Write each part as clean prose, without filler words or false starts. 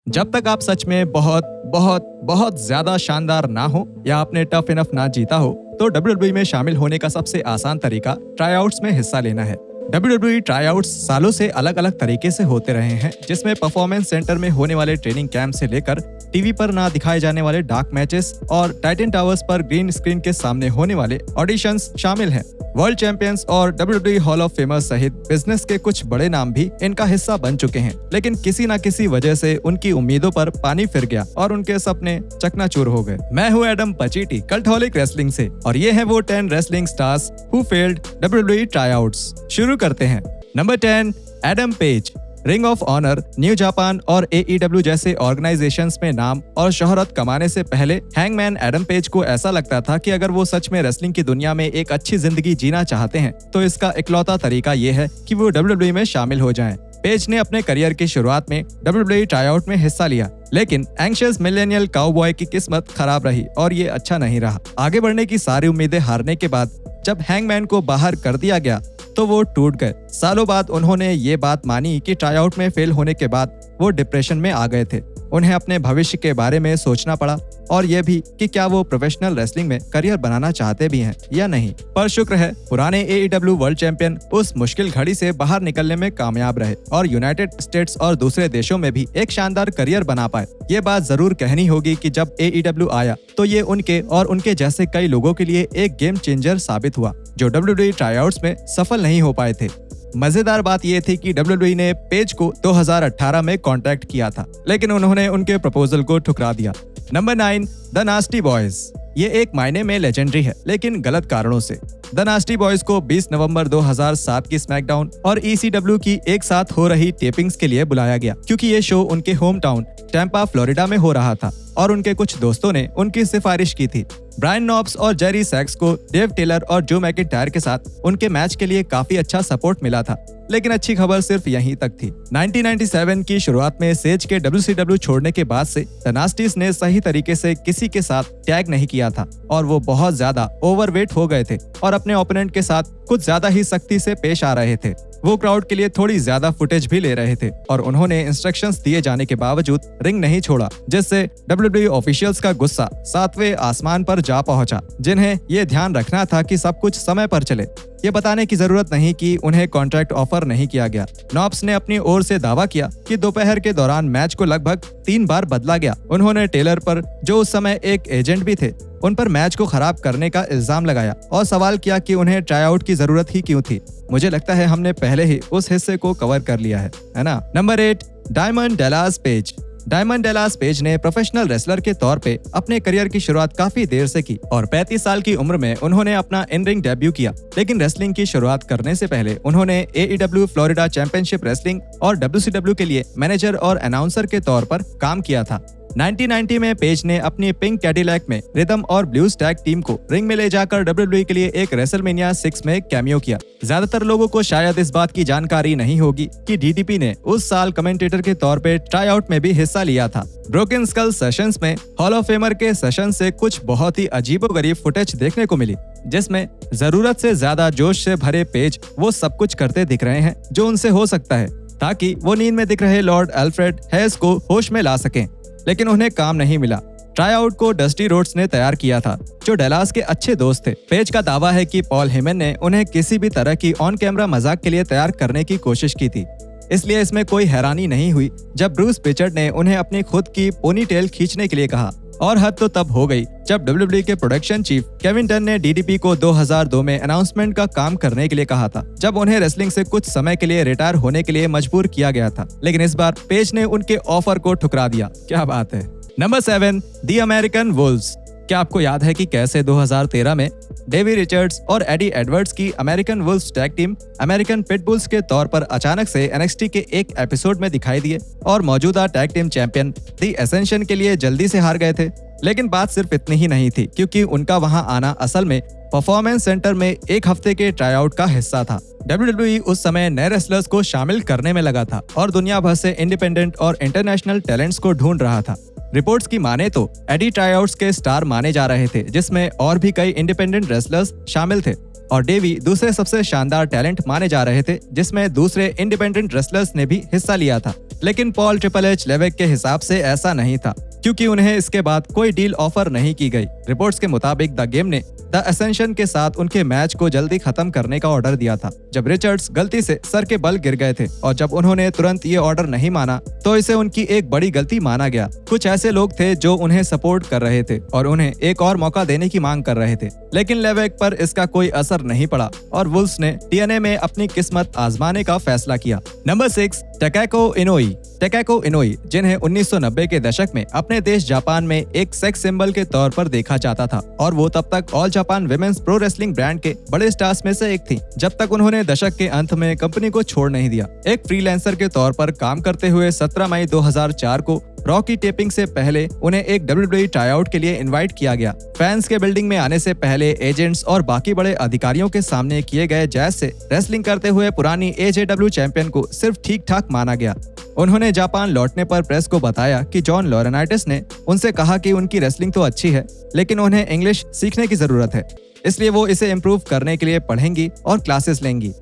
जब तक आप सच में बहुत बहुत बहुत ज्यादा शानदार ना हो या आपने टफ इनफ ना जीता हो, तो WWE में शामिल होने का सबसे आसान तरीका ट्राईआउट्स में हिस्सा लेना है। WWE ट्राईआउट्स सालों से अलग अलग तरीके से होते रहे हैं, जिसमें परफॉर्मेंस सेंटर में होने वाले ट्रेनिंग कैंप से लेकर टीवी पर ना दिखाए जाने वाले डार्क मैचेस और टाइटन टावर्स पर ग्रीन स्क्रीन के सामने होने वाले ऑडिशंस शामिल हैं। वर्ल्ड चैंपियंस और WWE हॉल ऑफ फेमर्स सहित बिजनेस के कुछ बड़े नाम भी इनका हिस्सा बन चुके हैं, लेकिन किसी न किसी वजह से उनकी उम्मीदों पर पानी फिर गया और उनके सपने चकनाचूर हो गए। मैं हूँ एडम पचीटी कल्टहॉलिक रेसलिंग से, और ये है वो 10 wrestling stars who failed WWE tryouts. शुरू करते हैं। Number 10, Adam Page. Ring of Honor, New Japan और AEW जैसे ऑर्गेनाइजेशंस में नाम और शोहरत कमाने से पहले हैंगमैन एडम पेज को ऐसा लगता था कि अगर वो सच में रेसलिंग की दुनिया में एक अच्छी जिंदगी जीना चाहते हैं तो इसका इकलौता तरीका ये है कि वो WWE में शामिल हो जाएं। पेज ने अपने करियर की शुरुआत में WWE ट्राईआउट में हिस्सा लिया, लेकिन एंग्शियस मिलेनियल काउबॉय की किस्मत खराब रही और ये अच्छा नहीं रहा। आगे बढ़ने की सारी उम्मीदें हारने के बाद जब हैंगमैन को बाहर कर दिया गया तो वो टूट गए। सालों बाद उन्होंने ये बात मानी कि ट्राईआउट में फेल होने के बाद वो डिप्रेशन में आ गए थे। उन्हें अपने भविष्य के बारे में सोचना पड़ा और ये भी कि क्या वो प्रोफेशनल रेसलिंग में करियर बनाना चाहते भी हैं या नहीं। पर शुक्र है पुराने AEW वर्ल्ड चैंपियन उस मुश्किल घड़ी से बाहर निकलने में कामयाब रहे और यूनाइटेड स्टेट्स और दूसरे देशों में भी एक शानदार करियर बना पाए। ये बात जरूर कहनी होगी कि जब AEW आया तो ये उनके और उनके जैसे कई लोगों के लिए एक गेम चेंजर साबित हुआ जो WWE ट्राईआउट्स में सफल नहीं हो पाए थे। मजेदार बात यह थी कि WWE ने पेज को 2018 में कॉन्टैक्ट किया था, लेकिन उन्होंने उनके प्रपोजल को ठुकरा दिया। Number 9, the nasty boys. ये एक मायने में लेजेंडरी है, लेकिन गलत कारणों से। द नास्टी बॉयज को 20 नवंबर 2007 की स्मैकडाउन और ECW की एक साथ हो रही टेपिंग्स के लिए बुलाया गया, क्योंकि ये शो उनके होम टाउन टैंपा फ्लोरिडा में हो रहा था और उनके कुछ दोस्तों ने उनकी सिफारिश की थी। ब्रायन नॉब्स और जेरी सैक्स को डेव टेलर और जो मैकिंटायर के साथ उनके मैच के लिए काफी अच्छा सपोर्ट मिला था, लेकिन अच्छी खबर सिर्फ यहीं तक थी। 1997 की शुरुआत में सेज के WCW छोड़ने के बाद से द नास्टीज ने सही तरीके से किसी के साथ टैग नहीं किया था और वो बहुत ज्यादा ओवरवेट हो गए थे और अपने ओपोनेंट के साथ कुछ ज्यादा ही सख्ती से पेश आ रहे थे। वो क्राउड के लिए थोड़ी ज्यादा फुटेज भी ले रहे थे और उन्होंने इंस्ट्रक्शंस दिए जाने के बावजूद रिंग नहीं छोड़ा, जिससे WWE ऑफिशियल्स का गुस्सा 7वें आसमान पर जा पहुंचा, जिन्हें ये ध्यान रखना था कि सब कुछ समय पर चले। ये बताने की जरूरत नहीं कि उन्हें कॉन्ट्रैक्ट ऑफर नहीं किया गया। नॉब्स ने अपनी ओर से दावा किया कि दोपहर के दौरान मैच को लगभग 3 बार बदला गया। उन्होंने टेलर पर, जो उस समय एक एजेंट भी थे, उन पर मैच को खराब करने का इल्जाम लगाया और सवाल किया कि उन्हें ट्राईआउट की जरूरत ही क्यों थी। मुझे लगता है हमने पहले ही उस हिस्से को कवर कर लिया है ना। Number 8, diamond Dallas page. Diamond Dallas page ने प्रोफेशनल रेसलर के तौर पे अपने करियर की शुरुआत काफी देर से की और 35 साल की उम्र में उन्होंने अपना इन रिंग डेब्यू किया, लेकिन रेसलिंग की शुरुआत करने से पहले उन्होंने AEW फ्लोरिडा चैंपियनशिप रेसलिंग और WCW के लिए मैनेजर और अनाउंसर के तौर पर काम किया था। 1990 में पेज ने अपनी पिंक कैडिलैक में रिदम और ब्लूज टैग टीम को रिंग में ले जाकर WWE के लिए एक रेसलमेनिया 6 में कैमियो किया। ज्यादातर लोगों को शायद इस बात की जानकारी नहीं होगी कि DDP ने उस साल कमेंटेटर के तौर पे ट्राईआउट में भी हिस्सा लिया था। ब्रोकन स्कल सेशंस में हॉल ऑफ फेमर के सेशन से कुछ बहुत ही अजीबोगरीब फुटेज देखने को मिली, जिसमें जरूरत से ज्यादा जोश से भरे पेज वो सब कुछ करते दिख रहे हैं जो उनसे हो सकता है, ताकि वो नींद में दिख रहे लॉर्ड एल्फ्रेड हेयस को होश में ला सकें, लेकिन उन्हें काम नहीं मिला। ट्राईआउट को डस्टी रोड्स ने तैयार किया था, जो डेलास के अच्छे दोस्त थे। पेज का दावा है कि पॉल हेमन ने उन्हें किसी भी तरह की ऑन कैमरा मजाक के लिए तैयार करने की कोशिश की थी, इसलिए इसमें कोई हैरानी नहीं हुई जब ब्रूस पिचर्ड ने उन्हें अपनी खुद की पोनीटेल खींचने के लिए कहा। और हद तो तब हो गई जब WWE के प्रोडक्शन चीफ केविन टन ने DDP को 2002 में अनाउंसमेंट का काम करने के लिए कहा था, जब उन्हें रेसलिंग से कुछ समय के लिए रिटायर होने के लिए मजबूर किया गया था, लेकिन इस बार पेज ने उनके ऑफर को ठुकरा दिया। क्या बात है। Number 7, the American Wolves. क्या आपको याद है कि कैसे 2013 में डेवी रिचर्ड्स और एडी एडवर्ड्स की American Wolves tag team American pit bulls के तौर पर अचानक से NXT के एक एपिसोड में दिखाई दिए और मौजूदा टैग टीम चैंपियन दी एसेंशन के लिए जल्दी से हार गए थे। लेकिन बात सिर्फ इतनी ही नहीं थी, क्योंकि उनका वहां आना असल में परफॉर्मेंस सेंटर में एक हफ्ते के ट्राईआउट का हिस्सा था। WWE उस समय नए रेसलर्स को शामिल करने में लगा था और दुनिया भर से इंडिपेंडेंट और इंटरनेशनल टैलेंट्स को ढूंढ रहा था। रिपोर्ट्स की माने तो एडी ट्राईआउट्स के स्टार माने जा रहे थे, जिसमें और भी कई इंडिपेंडेंट रेसलर्स शामिल थे। और डेवी दूसरे सबसे शानदार टैलेंट माने जा रहे थे, जिसमें दूसरे इंडिपेंडेंट रेसलर्स ने भी हिस्सा लिया था। लेकिन पॉल ट्रिपल एच लेवेक के हिसाब से ऐसा नहीं था, क्योंकि उन्हें इसके बाद कोई डील ऑफर नहीं की गई। रिपोर्ट्स के मुताबिक द गेम ने द एसेंशन के साथ उनके मैच को जल्दी खत्म करने का ऑर्डर दिया था, जब रिचर्ड्स गलती से सर के बल गिर गए थे, और जब उन्होंने तुरंत ये ऑर्डर नहीं माना तो इसे उनकी एक बड़ी गलती माना गया। कुछ ऐसे लोग थे जो उन्हें सपोर्ट कर रहे थे और उन्हें एक और मौका देने की मांग कर रहे थे, लेकिन लेवेक पर इसका कोई असर नहीं पड़ा और वुल्व्स ने टीएनए में अपनी किस्मत आजमाने का फैसला किया। नंबर 6, टकाको इनोई। टकाको इनोई, जिन्हें 1990 के दशक में अपने देश जापान में एक सेक्स सिंबल के तौर पर देखा जाता था, और वो तब तक all Japan women's pro wrestling brand के बड़े स्टार्स में से एक थी, जब तक उन्होंने दशक के अंत में कंपनी को छोड़ नहीं दिया। एक फ्रीलांसर के तौर पर काम करते हुए 17 मई 2004 को रॉ की टेपिंग से पहले उन्हें एक WWE ट्राईआउट के लिए इनवाइट किया गया। फैंस के बिल्डिंग में आने से पहले एजेंट्स और बाकी बड़े अधिकारियों के सामने किए गए जैज से रेसलिंग करते हुए पुरानी AJW चैंपियन को सिर्फ ठीक ठाक माना गया। उन्होंने जापान लौटने पर प्रेस को बताया कि जॉन लॉरेनाइटिस ने उनसे कहा कि उनकी रेसलिंग तो अच्छी है, लेकिन उन्हें इंग्लिश सीखने की जरूरत है, इसलिए वो इसे इम्प्रूव करने के लिए पढ़ेंगी और क्लासेस लेंगी।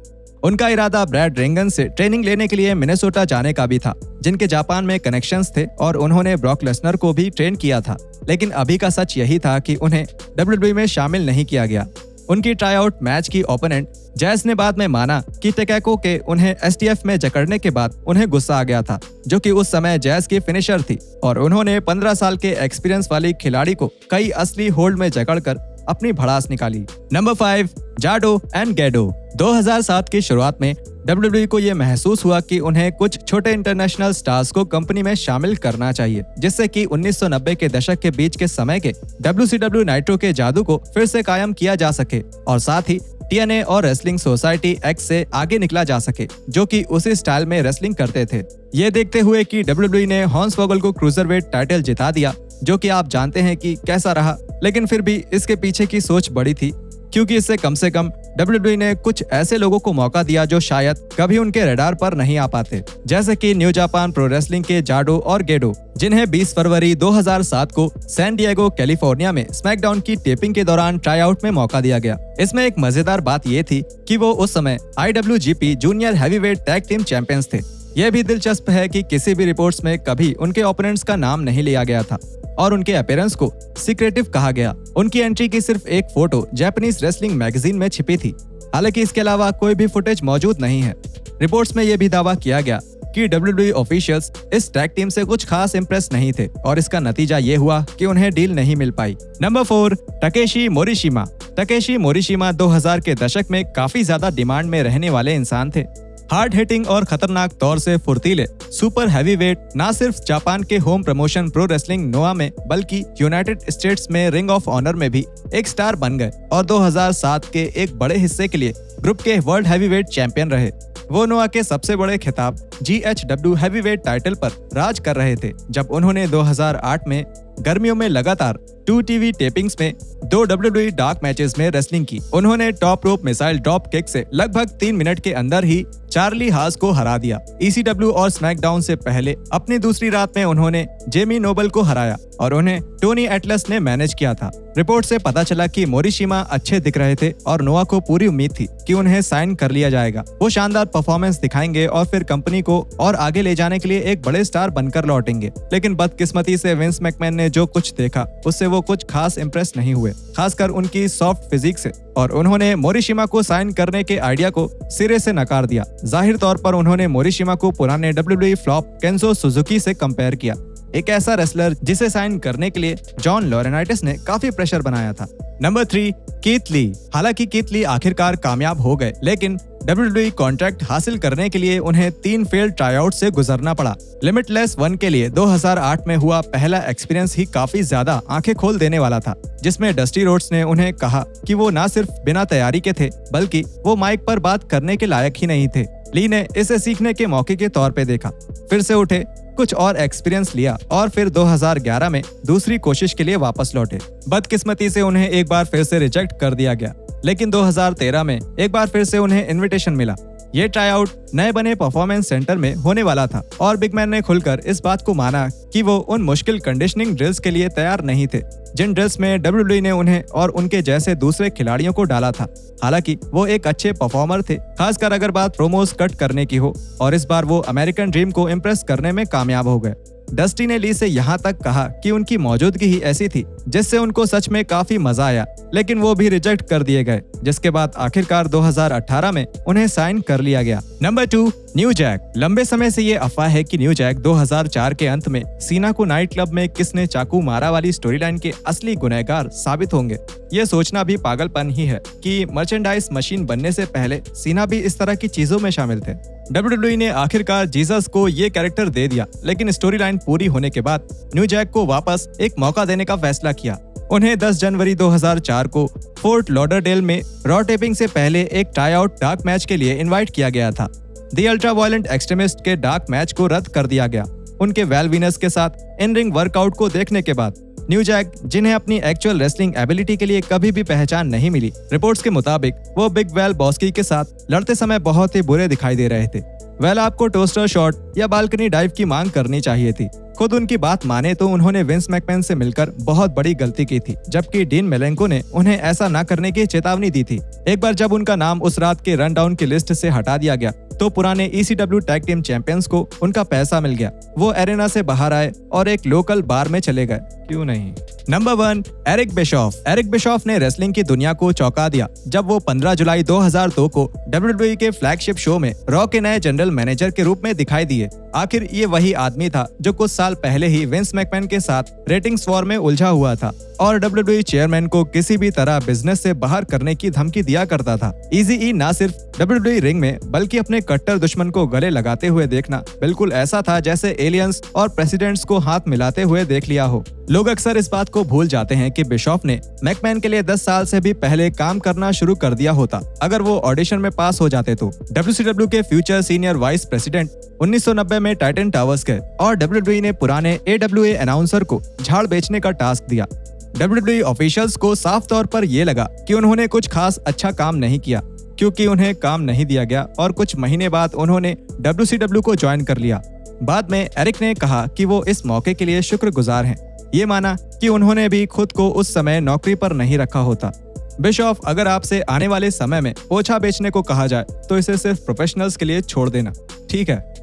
उनका इरादा ब्रैड रेंगन से ट्रेनिंग लेने के लिए मिनेसोटा जाने का भी था, जिनके जापान में कनेक्शंस थे, और उन्होंने ब्रॉक लेसनर को भी ट्रेन किया था। लेकिन अभी का सच यही था कि उन्हें WWE में शामिल नहीं किया गया। उनकी ट्राईआउट मैच की ओपोनेंट जैज ने बाद में माना कि टकाको के उन्हें STF में जकड़ने के बाद उन्हें गुस्सा आ गया था, जो कि उस समय जैज की फिनिशर थी, और उन्होंने 15 साल के एक्सपीरियंस वाली खिलाड़ी को कई असली होल्ड में जकड़कर अपनी भड़ास निकाली। नंबर 5, जाडो एंड गेडो। 2007 की शुरुआत में WWE को ये महसूस हुआ कि उन्हें कुछ छोटे इंटरनेशनल स्टार्स को कंपनी में शामिल करना चाहिए, जिससे कि 1990 के दशक के बीच के समय के WCW नाइट्रो के जादू को फिर से कायम किया जा सके, और साथ ही TNA और रेसलिंग सोसाइटी X से आगे निकला जा सके, जो कि उसी स्टाइल में रेसलिंग करते थे। ये देखते हुए कि WWE ने हॉर्न्सवॉगल को क्रूजरवेट टाइटल जिता दिया, जो कि आप जानते हैं कि कैसा रहा, लेकिन फिर भी इसके पीछे की सोच बड़ी थी, क्योंकि इससे कम से कम WWE ने कुछ ऐसे लोगों को मौका दिया जो शायद कभी उनके रडार पर नहीं आ पाते, जैसे कि न्यू जापान प्रो रेसलिंग के जाडो और गेडो, जिन्हें 20 फरवरी 2007 को सैन डिएगो कैलिफोर्निया में स्मैकडाउन की टेपिंग के दौरान ट्राईआउट में मौका दिया गया। इसमें एक मजेदार बात ये थी कि वो उस समय IWGP junior heavyweight tag team champions थे। यह भी दिलचस्प है कि किसी भी रिपोर्ट्स में कभी उनके ओपोनेंट्स का नाम नहीं लिया गया था और उनके अपीयरेंस को सीक्रेटिव कहा गया। उनकी एंट्री की सिर्फ एक फोटो जापानीज रेसलिंग मैगजीन में छिपी थी, हालांकि इसके अलावा कोई भी फुटेज मौजूद नहीं है। रिपोर्ट्स में यह भी दावा किया गया कि WWE ऑफिशियल्स इस टैग टीम से कुछ खास इंप्रेस नहीं थे, और इसका नतीजा ये हुआ कि उन्हें डील नहीं मिल पाई। नंबर 4, टकेशी मोरिशिमा। टकेशी मोरिशिमा 2000 के दशक में काफी ज्यादा डिमांड में रहने वाले इंसान थे। हार्ड हिटिंग और खतरनाक तौर से फुर्तीले सुपर हैवीवेट न सिर्फ जापान के होम प्रमोशन प्रो रेसलिंग नोआ में, बल्कि यूनाइटेड स्टेट्स में रिंग ऑफ ऑनर में भी एक स्टार बन गए, और 2007 के एक बड़े हिस्से के लिए ग्रुप के वर्ल्ड हैवीवेट चैंपियन रहे। वो नोआ के सबसे बड़े खिताब GHW हैवीवेट टाइटल पर राज कर रहे थे, जब उन्होंने 2008 में गर्मियों में लगातार 2 TV टेपिंग्स में 2 WWE डार्क मैचेस में रेसलिंग की। उन्होंने top rope missile drop kick से लगभग 3 मिनट के अंदर ही चार्ली हास को हरा दिया। ECW और स्मैकडाउन से पहले अपनी दूसरी रात में उन्होंने जेमी नोबल को हराया, और उन्हें टोनी एटलस ने मैनेज किया था। रिपोर्ट से पता चला कि मोरिशिमा अच्छे दिख रहे थे, और नोआ को पूरी उम्मीद थी कि उन्हें साइन कर लिया जाएगा। वो शानदार परफॉर्मेंस दिखाएंगे और फिर कंपनी को और आगे ले जाने के लिए एक बड़े स्टार बनकर लौटेंगे। लेकिन बदकिस्मती से विंस मैकमैन ने जो कुछ देखा उससे वो कुछ खास इंप्रेस नहीं हुए, खासकर उनकी सॉफ्ट फिजिक से, और उन्होंने मोरिशिमा को साइन करने के आइडिया को सिरे से नकार दिया। जाहिर तौर पर उन्होंने मोरिशिमा को पुराने WWE फ्लॉप केंजो सुजुकी से कंपेयर किया, एक ऐसा रेसलर जिसे साइन करने के लिए जॉन लॉरेनाइटिस ने काफी प्रेशर बनाया था। Number 3, Keith Lee. हालांकि कीथ ली आखिरकार कामयाब हो गए, लेकिन WWE कॉन्ट्रैक्ट हासिल करने के लिए उन्हें 3 फेल्ड ट्राईआउट से गुजरना पड़ा। लिमिटलेस 1 के लिए 2008 में हुआ पहला एक्सपीरियंस ही काफी ज्यादा आंखें खोल देने वाला था, जिसमें डस्टी रोड्स ने उन्हें कहा कि वो न सिर्फ बिना तैयारी के थे, बल्कि वो माइक पर बात करने के लायक ही नहीं थे। ली ने इसे सीखने के मौके के तौर पे देखा, फिर से उठे, कुछ और एक्सपीरियंस लिया, और फिर 2011 में दूसरी कोशिश के लिए वापस लौटे। बदकिस्मती से उन्हें एक बार फिर से रिजेक्ट कर दिया गया, लेकिन 2013 में एक बार फिर से उन्हें इनविटेशन मिला। ये ट्राई आउट नए बने परफॉर्मेंस सेंटर में होने वाला था और बिग मैन ने खुलकर इस बात को माना कि वो उन मुश्किल कंडीशनिंग ड्रिल्स के लिए तैयार नहीं थे जिन ड्रिल्स में डब्ल्यूडब्ल्यूई ने उन्हें और उनके जैसे दूसरे खिलाड़ियों को डाला था। हालांकि वो एक अच्छे परफॉर्मर थे, खासकर अगर बात प्रोमोस कट करने की हो, और इस बार वो अमेरिकन ड्रीम को इम्प्रेस करने में कामयाब हो गए। डस्टी ने ली से यहाँ तक कहा कि उनकी मौजूदगी ही ऐसी थी जिससे उनको सच में काफी मजा आया, लेकिन वो भी रिजेक्ट कर दिए गए, जिसके बाद आखिरकार 2018 में उन्हें साइन कर लिया गया। Number 2, New Jack. लंबे समय से ये अफवाह है कि न्यू जैक 2004 के अंत में सीना को नाइट क्लब में किसने चाकू मारा वाली स्टोरीलाइन के असली गुनहगार साबित होंगे। ये सोचना भी पागलपन ही है कि मर्चेंडाइज मशीन बनने से पहले सीना भी इस तरह की चीजों में शामिल थे। डब्ल्यूडब्ल्यूई ने आखिरकार जीसस को ये कैरेक्टर दे दिया, लेकिन स्टोरी लाइन पूरी होने के बाद न्यू जैक को वापस एक मौका देने का फैसला किया। उन्हें 10 जनवरी 2004 को फोर्ट लॉडरडेल में रॉ टेपिंग से पहले एक ट्राई आउट डार्क मैच के लिए इनवाइट किया गया था। दी अल्ट्रा वायलेंट एक्सट्रीमिस्ट के डार्क मैच को रद्द कर दिया गया। उनके वेल विनर्स के साथ इन रिंग वर्कआउट को देखने के बाद न्यू जैक, जिन्हें अपनी एक्चुअल रेसलिंग एबिलिटी के लिए कभी भी पहचान नहीं मिली, रिपोर्ट्स के मुताबिक वो बिग वेल बॉस्की के साथ लड़ते समय बहुत ही बुरे दिखाई दे रहे थे। वेल आपको टोस्टर शॉट या बालकनी डाइव की मांग करनी चाहिए थी। खुद उनकी बात माने तो उन्होंने विंस मैकमैन से मिलकर बहुत बड़ी गलती की थी, जबकि डीन मेलेंको ने उन्हें ऐसा न करने की चेतावनी दी थी। एक बार जब उनका नाम उस रात के रन डाउन की लिस्ट से हटा दिया गया तो पुराने ECW टैग टीम चैंपियंस को उनका पैसा मिल गया। वो एरेना से बाहर आए और एक लोकल बार में चले गए, क्यों नहीं। Number 1, Eric Bischoff. Eric Bischoff ने रेसलिंग की दुनिया को चौंका दिया जब वो 15 जुलाई 2002 को WWE के फ्लैगशिप शो में रॉ के नए जनरल मैनेजर के रूप में दिखाई दिए। आखिर ये वही आदमी था जो कुछ साल पहले ही विंस मैकमैन के साथ रेटिंग्स वॉर में उलझा हुआ था और WWE चेयरमैन को किसी भी तरह बिजनेस से बाहर करने की धमकी दिया करता था। इजी ना सिर्फ WWE रिंग में बल्कि अपने कट्टर दुश्मन को गले लगाते हुए देखना बिल्कुल ऐसा था जैसे एलियंस और प्रेसिडेंट्स को हाथ मिलाते हुए देख लिया हो। लोग अक्सर इस बात को भूल जाते हैं कि बिशॉफ ने मैकमैन के लिए 10 साल से भी पहले काम करना शुरू कर दिया होता अगर वो ऑडिशन में पास हो जाते तो। WCW के फ्यूचर सीनियर वाइस प्रेसिडेंट 1990 में टाइटन टावर्स गए और WWE ने पुराने AWA अनाउंसर को झाड़ बेचने का टास्क दिया। WWE ऑफिशियल्स को साफ तौर पर यह लगा कि उन्होंने कुछ खास अच्छा काम नहीं किया क्योंकि उन्हें काम नहीं दिया गया और कुछ महीने बाद उन्होंने WCW को ज्वाइन कर लिया। बाद में एरिक ने कहा कि वो इस मौके के लिए शुक्रगुजार हैं। ये माना कि उन्होंने भी खुद को उस समय नौकरी पर नहीं रखा होता। बिशॉफ, अगर आपसे आने वाले समय में पोछा बेचने को कहा जाए तो इसे सिर्फ प्रोफेशनल्स के लिए छोड़ देना, ठीक है।